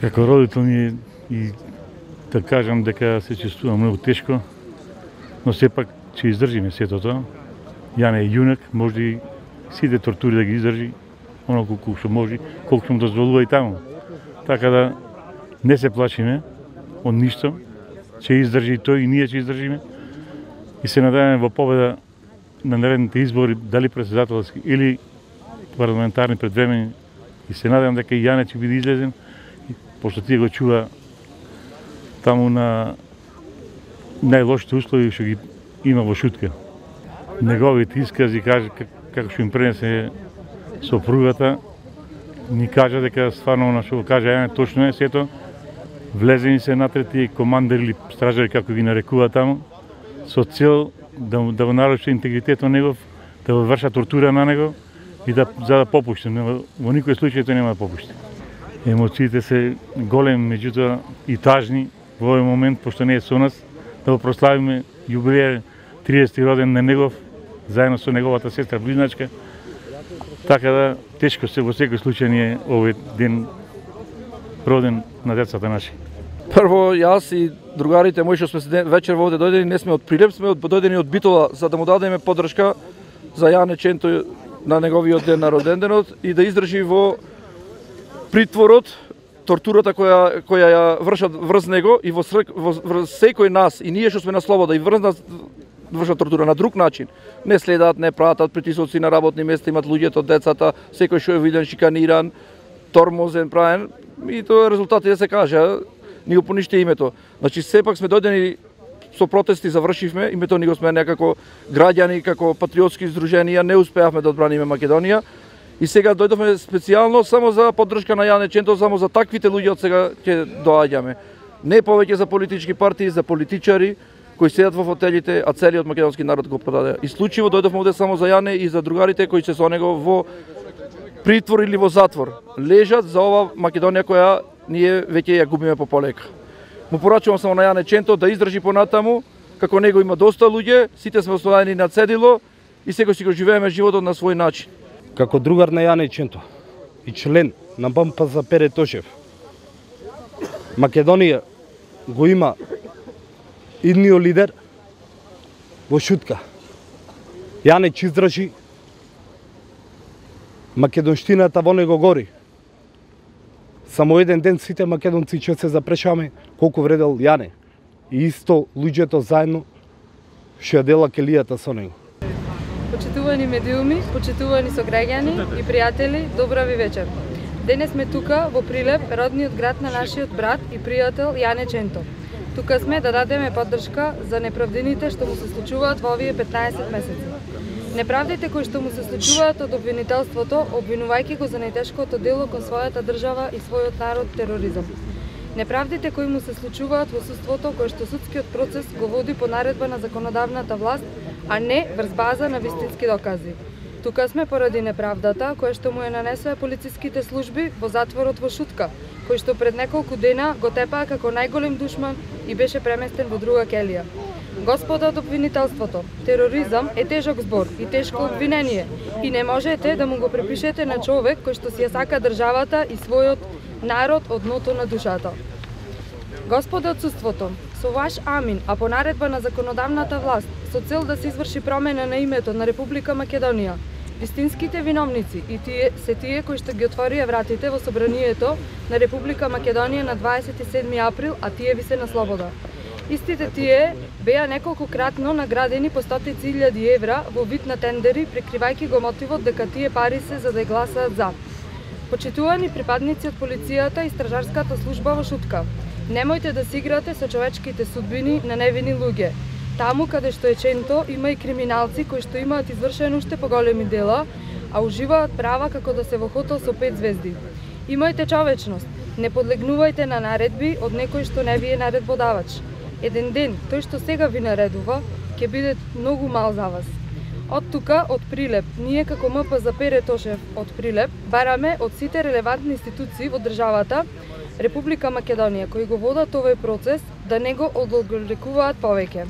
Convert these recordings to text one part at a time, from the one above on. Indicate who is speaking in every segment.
Speaker 1: Како родител ми и да кажам дека се чувствувам многу тешко, но сепак ќе издржиме сето тоа. Јане е јунак, може и сите тортури да ги издржи, оноку колку што може, колку што му дозволува и таму. Така да не се плачиме од ништо, ќе издржи тој и ние ќе издржиме. И се надеваме во победа на наредните избори, дали претседателски или парламентарни предвремени. И се надевам дека и Јане ќе биде излезен, пошто тие го чува таму на најлошите услови што ги има во Шутка. Неговите изкази како што им пренесе сопругата, ни кажа дека стварно она што го кажа Јане точно е сето. Влезени се натре тие командери или стражари како ги нарекува таму, со цел да го наруши интегритетот негов, да го вршат тортура на него и за да попушти. Во никој случај тој нема да попушти. Емоциите се големи, меѓутоа и тажни во овој момент, пошто не е со нас, да го прославиме јубилеј 30 роден на негов, заедно со неговата сестра близначка. Така да тешко се во секој случај ни е овој ден роден на децата наши.
Speaker 2: Прво, јас и другарите мои што сме вечер овде дојдени, не сме од Прилеп, сме дојдени од Битола, за да му дадеме поддршка за Јане Ченто на неговиот ден на роденденот и да издржи во притворот тортурата која ја вршат врз него и во секој нас и ние што сме на слобода и врз нас вршат тортура на друг начин. Не следат, не пратат притисоци на работни места, имат луѓето, децата, секој што е виден шиканиран, тормозен, правен и тоа резултати да се каже, ни го поништи името. Значи сепак сме дојдени со протести, завршивме, името ни го сме некако граѓани, како патриотски здруженија, не успеавме да одбраниме Македонија. И сега дојдовме специјално само за поддршка на Јане Ченто, само за таквите луѓе од сега ќе доаѓаме. Не повеќе за политички партии, за политичари кои седат во фотелите, а целиот македонски народ го продаде. Исклучиво дојдовме овде само за Јане и за другарите кои се со него во притвор или во затвор. Лежат за ова Македонија која ние веќе ја губиме по полека. Му порачувам само на Јане Ченто да издржи понатаму, како него има доста луѓе, сите сме оставени на цедило и секој си го живееме животот на свој начин.
Speaker 3: Како другар на Јане Ченто и член на БМП Пере Тошев, Македонија го има идниот лидер во Шутка. Јане ќе издржи, македонштината во него гори. Само еден ден сите македонци ќе се запрешаме колку вредел Јане. И исто луѓето заедно ќе ја дела келијата со него.
Speaker 4: Почитувани медиуми, почитувани сограѓани и пријатели, добра ви вечер. Денес сме тука во Прилеп, родниот град на нашиот брат и пријател Јане Ченто. Тука сме да дадеме поддршка за неправдините што му се случуваат во овие 15 месеци. Неправдите кои што му се случуваат од обвинителството, обвинувајќи го за најтешкото дело кон својата држава и својот народ тероризам. Неправдите кои му се случуваат во судството, кој што судскиот процес го води по наредба на законодавната власт, а не врз база на вистински докази. Тука сме поради неправдата која што му ја нанесоа полициските служби во затворот во Шутка, кој што пред неколку дена го тепаа како најголем душман и беше преместен во друга келија. Господа од обвинителството, тероризам е тежок збор и тешко обвинение и не можете да му го препишете на човек кој што си ја сака државата и својот народ од дното на душата. Господа од судството, со ваш амин, а по наредба на законодавната власт, со цел да се изврши промена на името на Република Македонија, вистинските виновници и тие кои што ги отворија вратите во собранието на Република Македонија на 27 април, а тие ви се на слобода. Истите тие беа неколкократно наградени по стотици илјади евра во вид на тендери, прикривајќи го мотивот дека тие пари се за да гласаат за. Почитувани припадници од полицијата и стражарската служба во Шутка, немојте да си играте со човечките судбини на невини луѓе. Таму каде што е Ченто има и криминалци кои што имаат извршено уште поголеми дела, а уживаат права како да се во хотел со 5 звезди. Имајте човечност, не подлегнувајте на наредби од некој што не ви е наредбодавач. Еден ден, тој што сега ви наредува, ќе биде многу мал за вас. Од тука, од Прилеп, ние како МП за Пере Тошев од Прилеп, бараме од сите релевантни институции во државата, Република Македонија, кои го водат овој процес, да не го одолговлекуваат повеќе.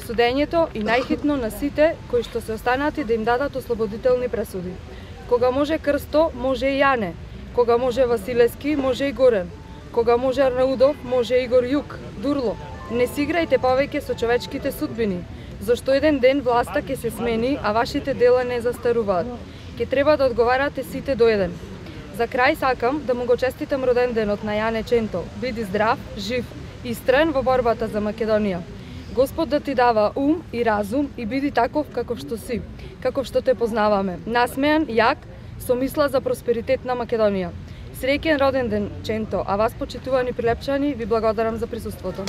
Speaker 4: Судењето и најхитно на сите кои што се останати да им дадат ослободителни пресуди. Кога може Крсто, може и Јане. Кога може Василевски, може и Горен. Кога може Арнаудов, може Игор Јук, Дурло. Не си играјте повеќе со човечките судбини, зашто еден ден власта ќе се смени, а вашите дела не застаруваат. Ќе треба да одговарате сите до еден. За крај сакам да му го честитам роденденот на Јане Ченто. Биди здрав, жив и истрен во борбата за Македонија. Господ да ти дава ум и разум и биди таков каков што си, каков што те познаваме. Насмеан, јак, со мисла за просперитет на Македонија. Среќен роден ден, Ченто, а вас, почитувани прилепчани, ви благодарам за присуството.